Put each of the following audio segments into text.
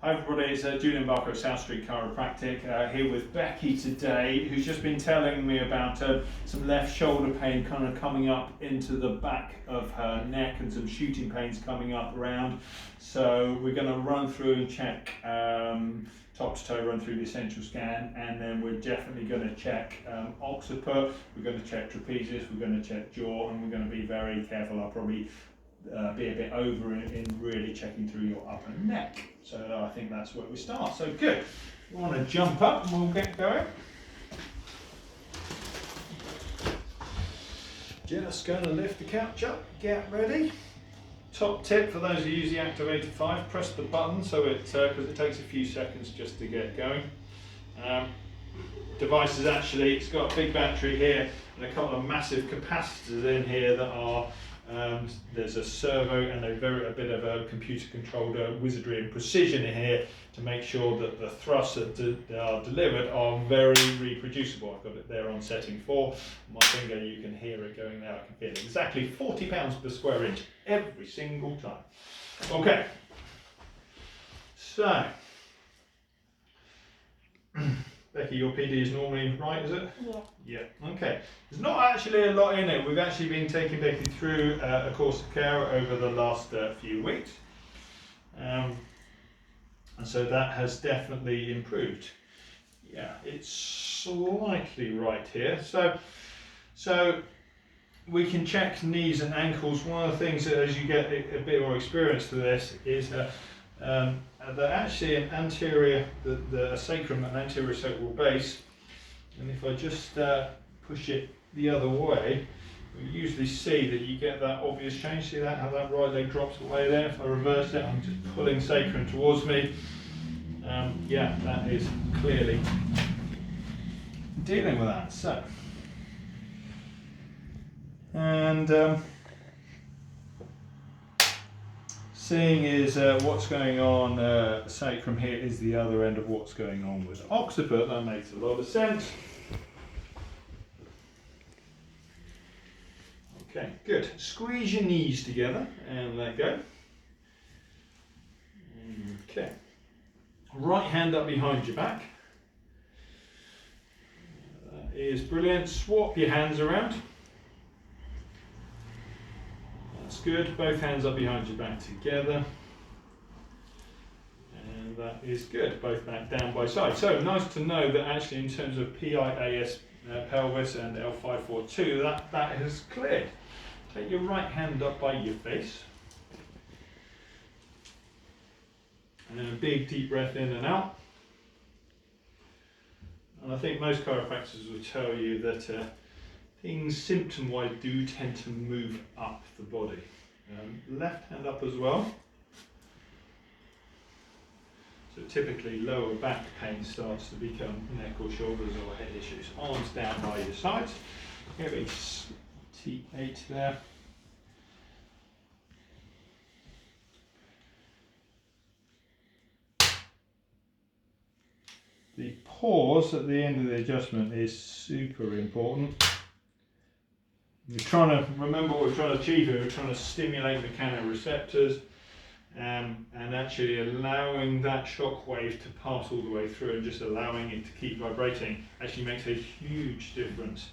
Hi everybody, it's Julien Barker of South Street Chiropractic, here with Becky today, who's just been telling me about some left shoulder pain kind of coming up into the back of her neck and some shooting pains coming up around. So we're going to run through and check top to toe, run through the essential scan, and then we're definitely going to check occiput, we're going to check trapezius, we're going to check jaw, and we're going to be very careful. I'll probably be a bit over in really checking through your upper neck. So I think that's where we start. So good. We want to jump up and we'll get going. Just going to lift the couch up, get ready. Top tip for those who use the Activator 5, press the button so because it takes a few seconds just to get going. Device is actually, it's got a big battery here and a couple of massive capacitors in here that are there's a servo and a bit of a computer controlled wizardry and precision in here to make sure that the thrusts that are delivered are very reproducible. I've got it there on setting 4. My finger, you can hear it going there. I can feel it. Exactly 40 pounds per square inch every single time. Okay, so Becky, your PD is normally right, is it? Yeah. Yeah, okay. There's not actually a lot in it. We've actually been taking Becky through a course of care over the last few weeks. And so that has definitely improved. Yeah, it's slightly right here. So we can check knees and ankles. One of the things that as you get a bit more experience to this is that actually an anterior, the sacrum, an anterior sacral base, and if I just push it the other way, we usually see that you get that obvious change. See that, how that right leg drops away there? If I reverse it, I'm just pulling sacrum towards me. Yeah, that is clearly dealing with that. So, and seeing is what's going on, sacrum here is the other end of what's going on with occiput. That makes a lot of sense. Okay, good. Squeeze your knees together and let go. Okay. Right hand up behind your back. That is brilliant. Swap your hands around. That's good. Both hands up behind your back together. And that is good. Both back down by side. So nice to know that actually in terms of PIAS pelvis and L542, that has cleared. Take your right hand up by your face. And then a big deep breath in and out. And I think most chiropractors will tell you that things symptom-wise do tend to move up the body. Left hand up as well. So typically lower back pain starts to become neck or shoulders or head issues. Arms down by your sides. Here we T8 there. The pause at the end of the adjustment is super important. We're trying to remember what we're trying to achieve here. We're trying to stimulate the mechanoreceptors and actually allowing that shock wave to pass all the way through and just allowing it to keep vibrating actually makes a huge difference.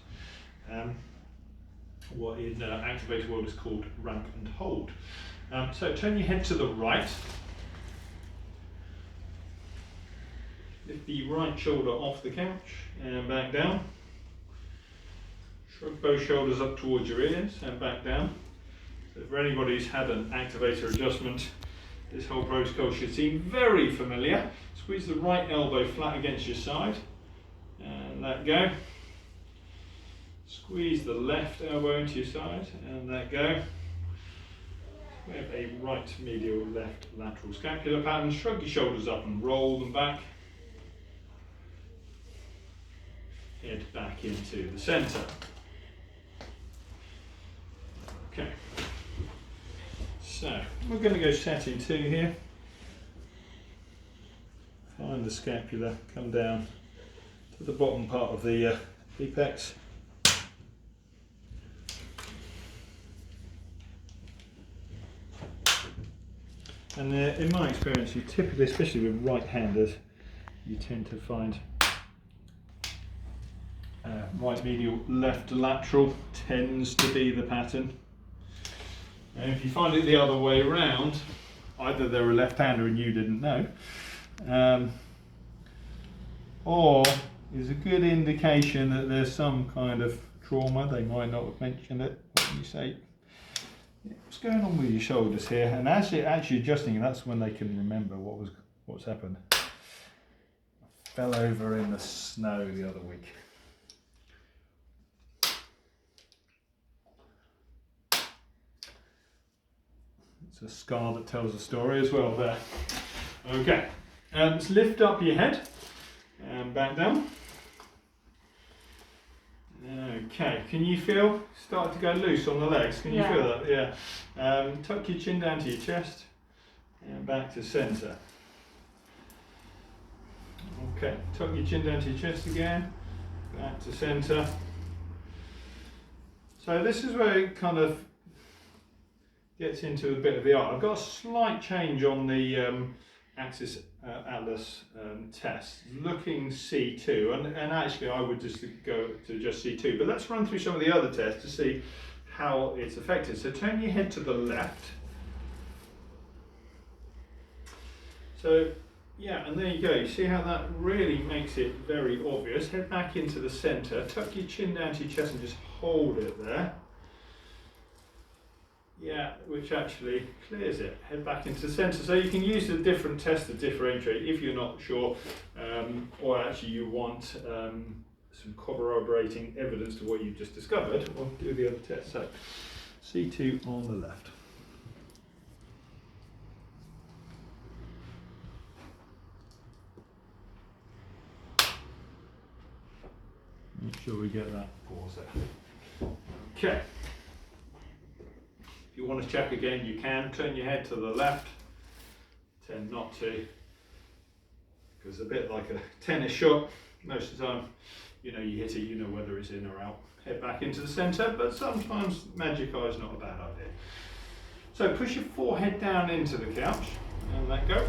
What in Activator world is called ramp and hold. So turn your head to the right. Lift the right shoulder off the couch and back down. Shrug both shoulders up towards your ears and back down. So for anybody who's had an Activator adjustment, this whole protocol should seem very familiar. Squeeze the right elbow flat against your side and let go. Squeeze the left elbow into your side and let go. We have a right medial, left lateral scapular pattern. Shrug your shoulders up and roll them back. Head back into the centre. Okay. So we're going to go setting 2 here. Find the scapula, come down to the bottom part of the apex. And in my experience, you typically, especially with right-handers, you tend to find right medial, left lateral tends to be the pattern. And if you find it the other way around, either they're a left-hander and you didn't know, or is a good indication that there's some kind of trauma. They might not have mentioned it. When you say, what's going on with your shoulders here? And actually adjusting, that's when they can remember what's happened. I fell over in the snow the other week. It's a scar that tells a story as well there. Okay, let's lift up your head and back down. Okay, can you feel start to go loose on the legs? Can you feel that? Yeah. Tuck your chin down to your chest and back to centre. Okay, tuck your chin down to your chest again, back to centre. So this is where it kind of gets into a bit of the art. I've got a slight change on the Axis Atlas test, looking C2, and actually I would just go to just C2, but let's run through some of the other tests to see how it's affected. So turn your head to the left. So yeah, and there you go, you see how that really makes it very obvious. Head back into the centre, tuck your chin down to your chest and just hold it there. Yeah, which actually clears it. Head back into the centre. So you can use a different test to differentiate if you're not sure, or actually you want some corroborating evidence to what you've just discovered. We'll do the other test. So C2 on the left. Make sure we get that pause there. Okay. If you want to check again, you can. Turn your head to the left. Tend not to, because a bit like a tennis shot, most of the time, you hit it, you know whether it's in or out. Head back into the centre, but sometimes magic eye is not a bad idea. So push your forehead down into the couch and let go.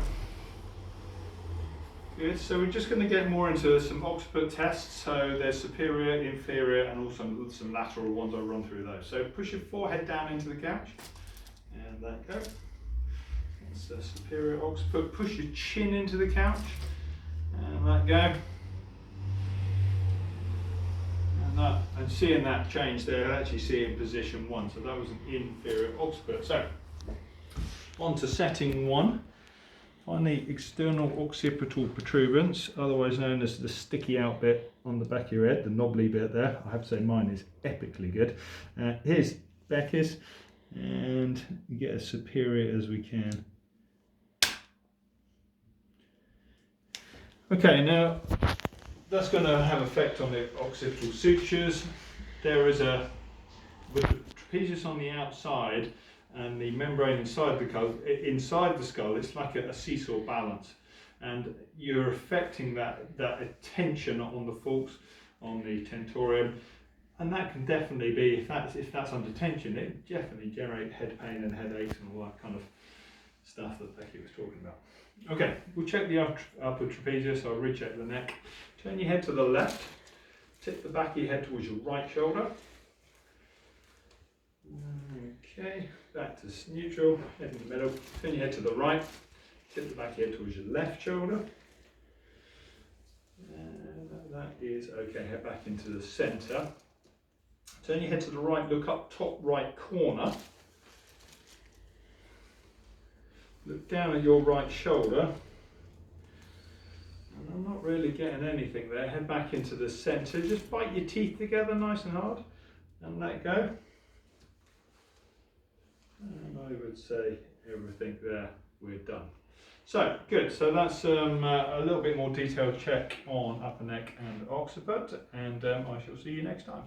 Good, so we're just going to get more into some occiput tests. So there's superior, inferior, and also some lateral ones. I'll run through those. So push your forehead down into the couch and let go. That's the superior occiput. Push your chin into the couch and let go. And seeing that change there, I actually see it in position 1. So that was an inferior occiput. So on to setting 1. Find the external occipital protuberance, otherwise known as the sticky out bit on the back of your head, the knobbly bit there. I have to say mine is epically good. Here's Becky's, and we get as superior as we can. Okay, now that's going to have effect on the occipital sutures. There is with the trapezius on the outside, and the membrane inside the skull, it's like a seesaw balance, and you're affecting that tension on the falx, on the tentorium, and that can definitely be, if that's under tension, it definitely generate head pain and headaches and all that kind of stuff that Becky was talking about. Okay, we'll check the upper trapezius. I'll recheck the neck. Turn your head to the left, tip the back of your head towards your right shoulder. Okay, back to neutral, head in the middle. Turn your head to the right, tip the back of your head towards your left shoulder. And that is okay, head back into the centre. Turn your head to the right, look up top right corner. Look down at your right shoulder. And I'm not really getting anything there. Head back into the centre. Just bite your teeth together nice and hard and let go. And I would say everything there, we're done. So, good. So that's a little bit more detailed check on upper neck and occiput, and I shall see you next time.